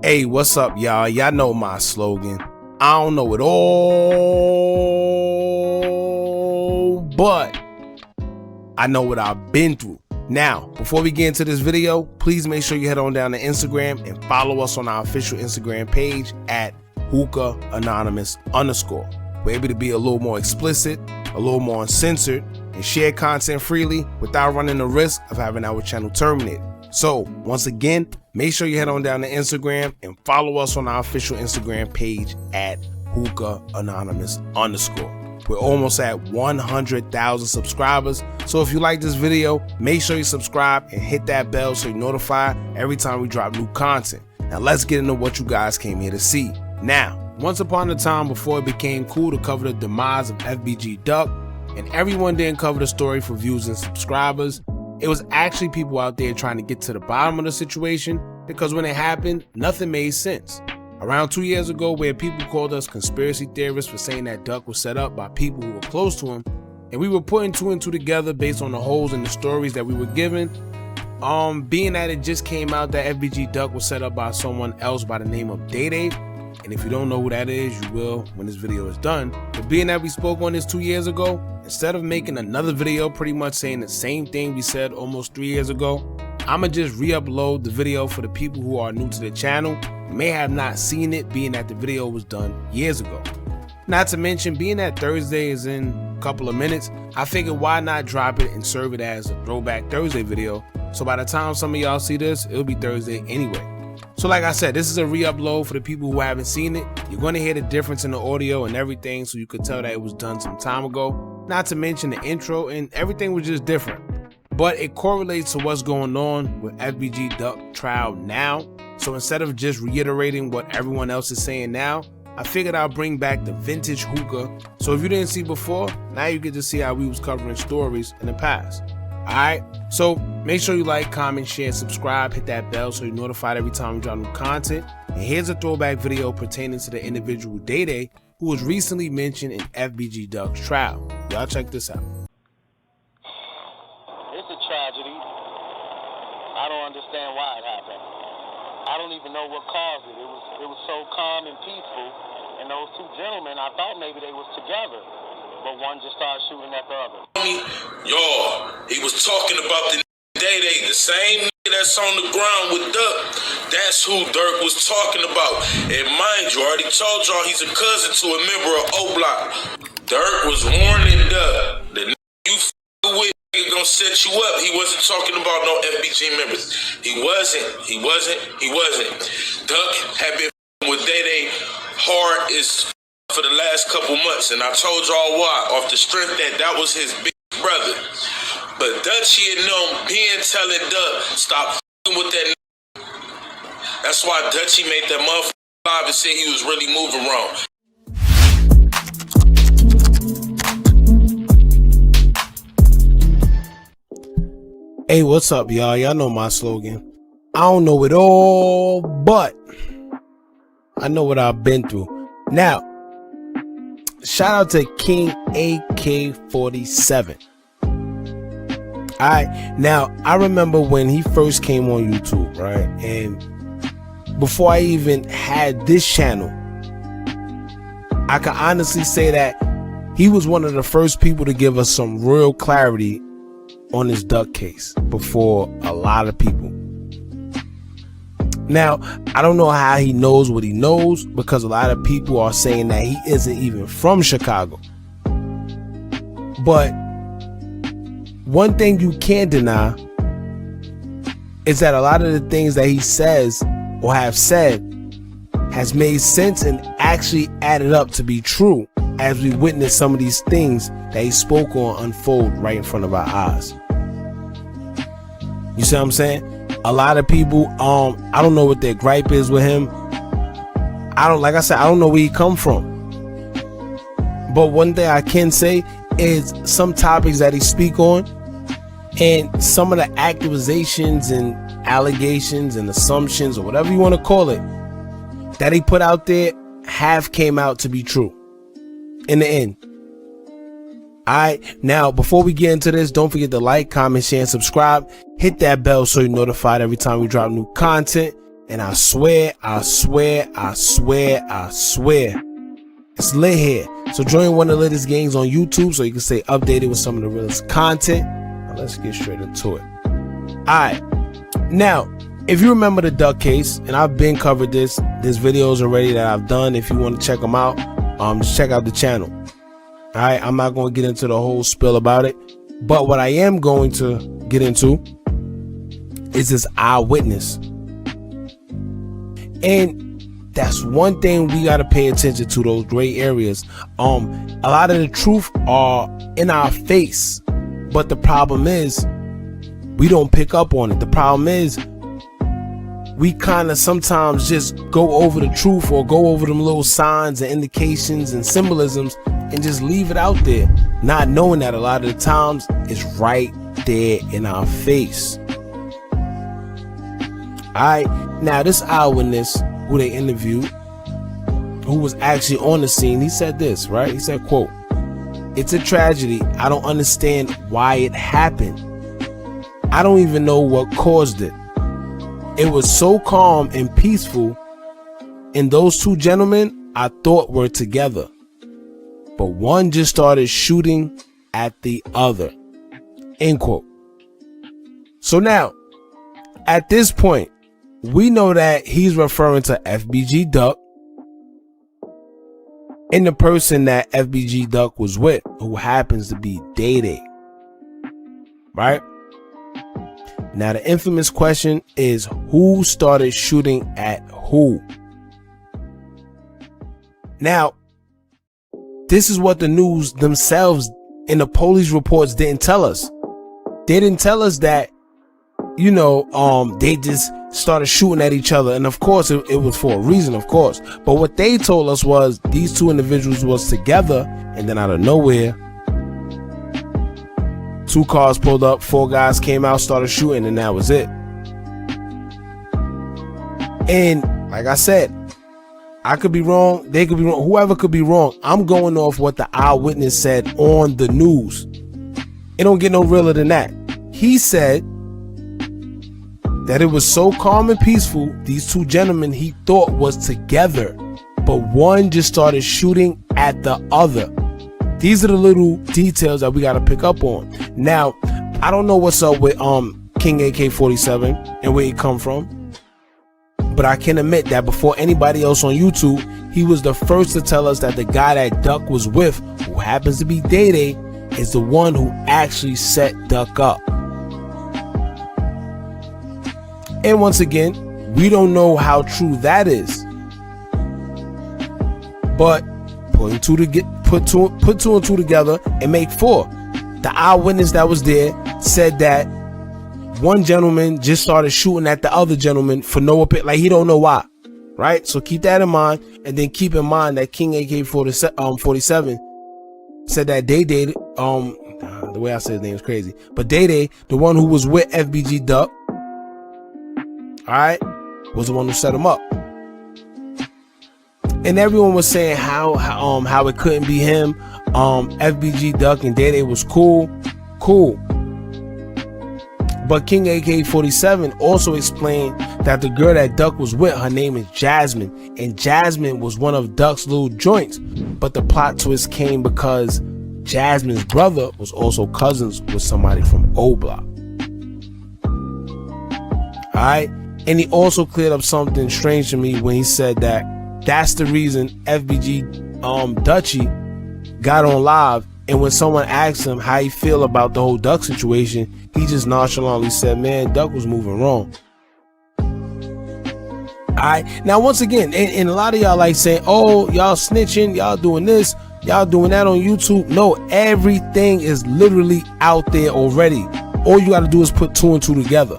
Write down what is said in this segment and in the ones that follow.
Hey, what's up, y'all? Y'all know my slogan. I don't know it all, but I know what I've been through. Now, before we get into this video, please make sure you head on down to Instagram and follow us on our official Instagram page at Hookah Anonymous _. We're able to be a little more explicit, a little more uncensored, and share content freely without running the risk of having our channel terminated. So, once again, make sure you head on down to Instagram and follow us on our official Instagram page at Hookah Anonymous _. We're almost at 100,000 subscribers, so if you like this video, make sure you subscribe and hit that bell so you're notified every time we drop new content. Now let's get into what you guys came here to see. Now, once upon a time before it became cool to cover the demise of FBG Duck, and everyone didn't cover the story for views and subscribers, it was actually people out there trying to get to the bottom of the situation, because when it happened, nothing made sense. Around 2 years ago, where people called us conspiracy theorists for saying that Duck was set up by people who were close to him, and we were putting two and two together based on the holes in the stories that we were given. Being that it just came out that FBG Duck was set up by someone else by the name of Dae-Dae, and if you don't know who that is, you will when this video is done. But being that we spoke on this 2 years ago, instead of making another video pretty much saying the same thing we said almost 3 years ago, I'ma just re-upload the video for the people who are new to the channel and may have not seen it, being that the video was done years ago. Not to mention, being that Thursday is in a couple of minutes, I figured why not drop it and serve it as a throwback Thursday video, so by the time some of y'all see this, it'll be Thursday anyway. So like I said, this is a re-upload for the people who haven't seen it. You're going to hear the difference in the audio and everything, so you could tell that it was done some time ago. Not to mention the intro, and everything was just different. But it correlates to what's going on with FBG Duck trial now. So instead of just reiterating what everyone else is saying now, I figured I'll bring back the vintage hookah. So if you didn't see before, now you get to see how we was covering stories in the past. Alright, so make sure you like, comment, share, subscribe, hit that bell so you're notified every time we drop new content. And here's a throwback video pertaining to the individual Dae-Dae, who was recently mentioned in FBG Duck's trial. Y'all check this out. It's a tragedy. I don't understand why it happened. I don't even know what caused it. It was so calm and peaceful, and those two gentlemen, I thought maybe they was together, but one just started shooting at the other. Y'all, he was talking about the Dae-Dae, the same nigga that's on the ground with Duck. That's who Dirk was talking about. And mind you, I already told y'all he's a cousin to a member of OBlock. Dirk was warning Duck, the nigga you f***ing with nigga gonna set you up. He wasn't talking about no FBG members. He wasn't. Duck had been f***ing with Dae-Dae hard as for the last couple months, and I told y'all why, off the strength that was his big brother. But Dutchie and them being telling Duck, stop f***ing with that nigga. That's why Dutchie made that motherfucker live and said he was really moving wrong. Hey, what's up, y'all? Y'all know my slogan. I don't know it all, but I know what I've been through. Now, shout out to King AK-47. Alright, now I remember when he first came on YouTube, right? And before I even had this channel, I can honestly say that he was one of the first people to give us some real clarity on this Duck case before a lot of people. Now, I don't know how he knows what he knows, because a lot of people are saying that he isn't even from Chicago. But one thing you can't deny is that a lot of the things that he says or have said has made sense and actually added up to be true, as we witness some of these things that he spoke on unfold right in front of our eyes. You see what I'm saying? A lot of people, I don't know what their gripe is with him. Like I said, I don't know where he come from. But one thing I can say is some topics that he speak on, and some of the accusations and allegations and assumptions, or whatever you want to call it, that he put out there have came out to be true in the end. Alright, now before we get into this, don't forget to like, comment, share, and subscribe. Hit that bell so you're notified every time we drop new content. And I swear, it's lit here. So join one of the latest games on YouTube so you can stay updated with some of the realest content. Now let's get straight into it. Alright. Now, if you remember the Duck case, and I've been covered this, there's videos already that I've done. If you want to check them out, just check out the channel. Alright, I'm not going to get into the whole spill about it. But what I am going to get into is this eyewitness. And that's one thing we got to pay attention to, those gray areas. A lot of the truth are in our face, but the problem is we don't pick up on it. The problem is we kind of sometimes just go over the truth or go over them little signs and indications and symbolisms and just leave it out there, not knowing that a lot of the times it's right there in our face. Alright, now this eyewitness who they interviewed, who was actually on the scene, he said this, right? He said, quote, "It's a tragedy. I don't understand why it happened. I don't even know what caused it. It was so calm and peaceful, and those two gentlemen I thought were together. But one just started shooting at the other." End quote. So now, at this point, we know that he's referring to FBG Duck and the person that FBG Duck was with, who happens to be Dae-Dae. Right? Now, the infamous question is, who started shooting at who? Now, this is what the news themselves in the police reports didn't tell us. They didn't tell us that, you know, they just started shooting at each other. And of course, it was for a reason, of course. But what they told us was these two individuals was together, and then out of nowhere, two cars pulled up, four guys came out, started shooting, and that was it. And like I said, I could be wrong, they could be wrong, whoever could be wrong. I'm going off what the eyewitness said on the news. It don't get no realer than that. He said that it was so calm and peaceful, these two gentlemen he thought was together, but one just started shooting at the other. These are the little details that we got to pick up on. Now, I don't know what's up with King AK-47 and where he come from, but I can admit that before anybody else on YouTube, he was the first to tell us that the guy that Duck was with, who happens to be Dae-Dae, is the one who actually set Duck up. And once again, we don't know how true that is, but put two and two together and make four. The eyewitness that was there said that one gentleman just started shooting at the other gentleman for no apparent, like he don't know why, right? So keep that in mind, and then keep in mind that King AK-47 said that Dae-Dae, the way I said his name is crazy, but Dae-Dae, the one who was with FBG Duck, alright, was the one who set him up. And everyone was saying how it couldn't be him. FBG Duck and Dae-Dae was cool. But King AK-47 also explained that the girl that Duck was with, her name is Jasmine, and Jasmine was one of Duck's little joints. But the plot twist came because Jasmine's brother was also cousins with somebody from OBlock. Alright, and he also cleared up something strange to me when he said that that's the reason FBG Dutchy got on live, and when someone asked him how he feel about the whole Duck situation, he just nonchalantly said, man, Duck was moving wrong. Alright, now once again, and a lot of y'all like saying, oh, y'all snitching, y'all doing this, y'all doing that on YouTube. No, everything is literally out there already. All you gotta do is put two and two together.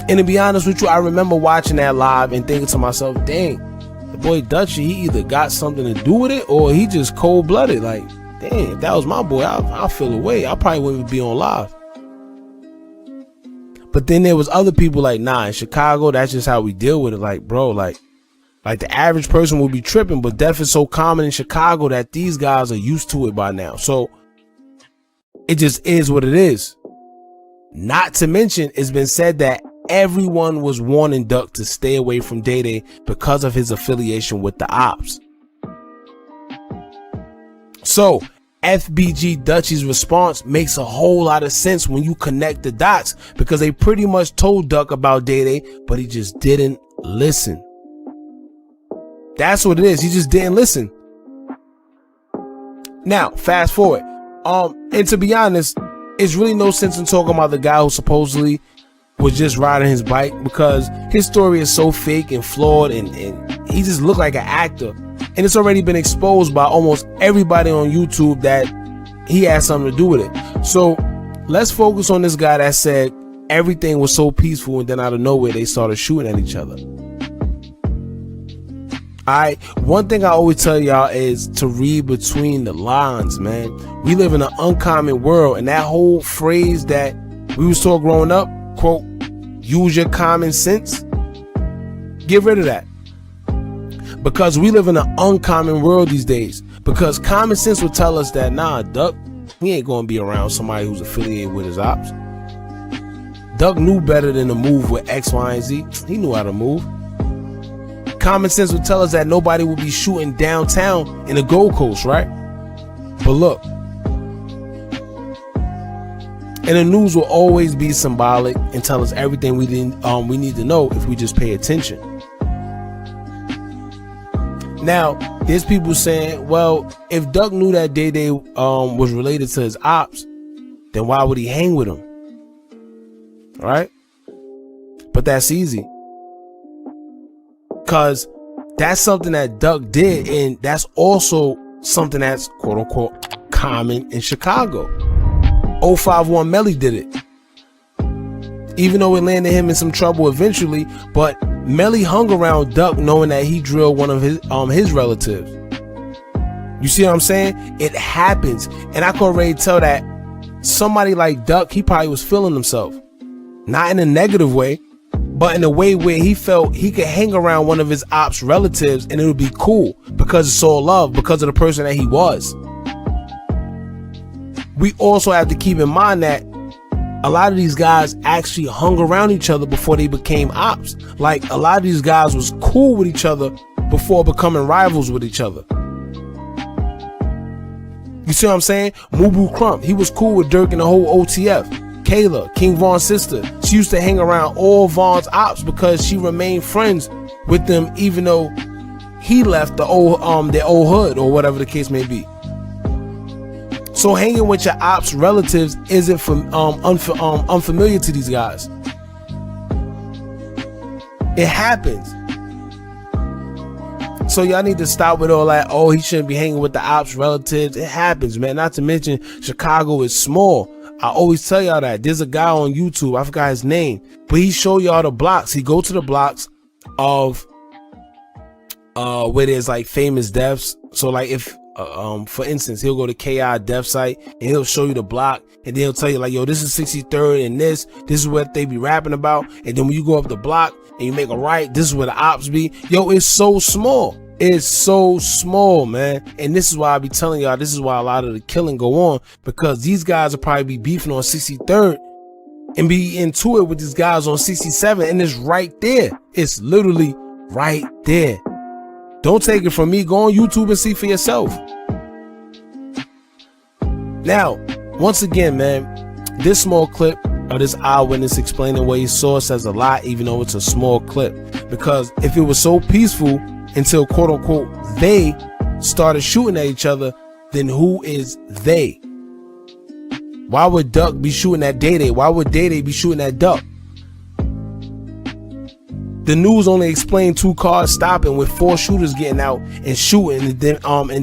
And to be honest with you, I remember watching that live and thinking to myself, dang, the boy Dutchy, he either got something to do with it or he just cold-blooded. Like, dang, if that was my boy, I'll feel away. I probably wouldn't be on live. But then there was other people like, nah, in Chicago, that's just how we deal with it. Like, bro, like the average person will be tripping, but death is so common in Chicago that these guys are used to it by now. So it just is what it is. Not to mention, it's been said that everyone was warning Duck to stay away from Dae-Dae because of his affiliation with the ops. So FBG Duck's response makes a whole lot of sense when you connect the dots, because they pretty much told Duck about Dae-Dae, but he just didn't listen. That's what it is. He just didn't listen. Now, fast forward. And to be honest, it's really no sense in talking about the guy who supposedly was just riding his bike, because his story is so fake and flawed, and he just looked like an actor. And it's already been exposed by almost everybody on YouTube that he had something to do with it. So let's focus on this guy that said everything was so peaceful, and then out of nowhere they started shooting at each other. Alright, one thing I always tell y'all is to read between the lines, man. We live in an uncommon world, and that whole phrase that we was taught growing up, quote, use your common sense, get rid of that. Because we live in an uncommon world these days. Because common sense will tell us that, nah, Duck, he ain't gonna be around somebody who's affiliated with his ops. Duck knew better than to move with X, Y, and Z. He knew how to move. Common sense would tell us that nobody would be shooting downtown in the Gold Coast, right? But look, and the news will always be symbolic and tell us everything we need to know if we just pay attention. Now, there's people saying, well, if Duck knew that Dae-Dae was related to his ops, then why would he hang with him? All right? But that's easy. Because that's something that Duck did, and that's also something that's quote unquote common in Chicago. 051 Melly did it. Even though it landed him in some trouble eventually, but Melly hung around Duck knowing that he drilled one of his relatives. You see what I'm saying? It happens. And I can already tell that somebody like Duck, he probably was feeling himself. Not in a negative way, but in a way where he felt he could hang around one of his ops relatives and it would be cool because it's all love, because of the person that he was. We also have to keep in mind that a lot of these guys actually hung around each other before they became ops. Like, a lot of these guys was cool with each other before becoming rivals with each other. You see what I'm saying? Mubu Crump, he was cool with Dirk and the whole OTF. Kayla, King Von's sister, she used to hang around all Von's ops because she remained friends with them even though he left the their old hood or whatever the case may be. So hanging with your ops relatives isn't unfamiliar to these guys. It happens. So y'all need to stop with all that, oh, he shouldn't be hanging with the ops relatives. It happens, man. Not to mention Chicago is small. I always tell y'all that. There's a guy on YouTube, I forgot his name, but he show y'all the blocks. He go to the blocks of where there's like famous deaths. So like if for instance, he'll go to KI death site and he'll show you the block, and then he'll tell you like, yo, this is 63rd and this is what they be rapping about. And then when you go up the block and you make a right, this is where the ops be. Yo, it's so small. It's so small, man. And this is why I be telling y'all, this is why a lot of the killing go on, because these guys will probably be beefing on 63rd and be into it with these guys on 67, and it's right there. It's literally right there. Don't take it from me. Go on YouTube and see for yourself. Now, once again, man, this small clip of this eyewitness explaining what he saw says a lot, even though it's a small clip. Because if it was so peaceful until quote unquote they started shooting at each other, then who is they? Why would Duck be shooting at Dae-Dae? Why would Dae-Dae be shooting at Duck? The news only explained 2 cars stopping with 4 shooters getting out and shooting and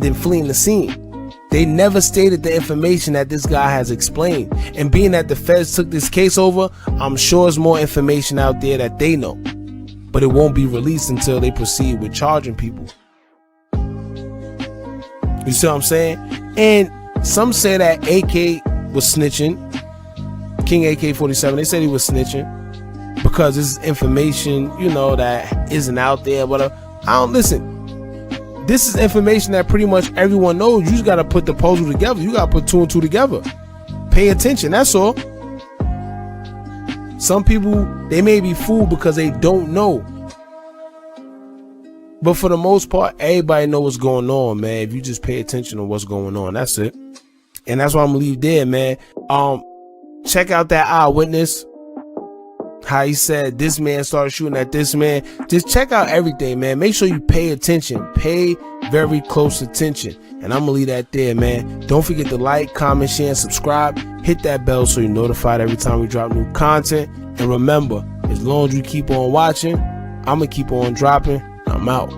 then fleeing the scene. They never stated the information that this guy has explained. And being that the feds took this case over, I'm sure there's more information out there that they know. But it won't be released until they proceed with charging people. You see what I'm saying? And some say that AK was snitching. King AK-47, they said he was snitching because this is information, you know, that isn't out there. But I don't listen. This is information that pretty much everyone knows. You just got to put the puzzle together. You got to put 2 and 2 together. Pay attention. That's all. Some people, they may be fooled because they don't know. But for the most part, everybody know what's going on, man. If you just pay attention to what's going on, that's it. And that's why I'm gonna leave there, man. Check out that eyewitness. How he said this man started shooting at this man. Just check out everything, man. Make sure you pay attention. Pay very close attention. And I'm gonna leave that there, man. Don't forget to like, comment, share, and subscribe. Hit that bell so you're notified every time we drop new content. And remember, as long as you keep on watching, I'm gonna keep on dropping. I'm out.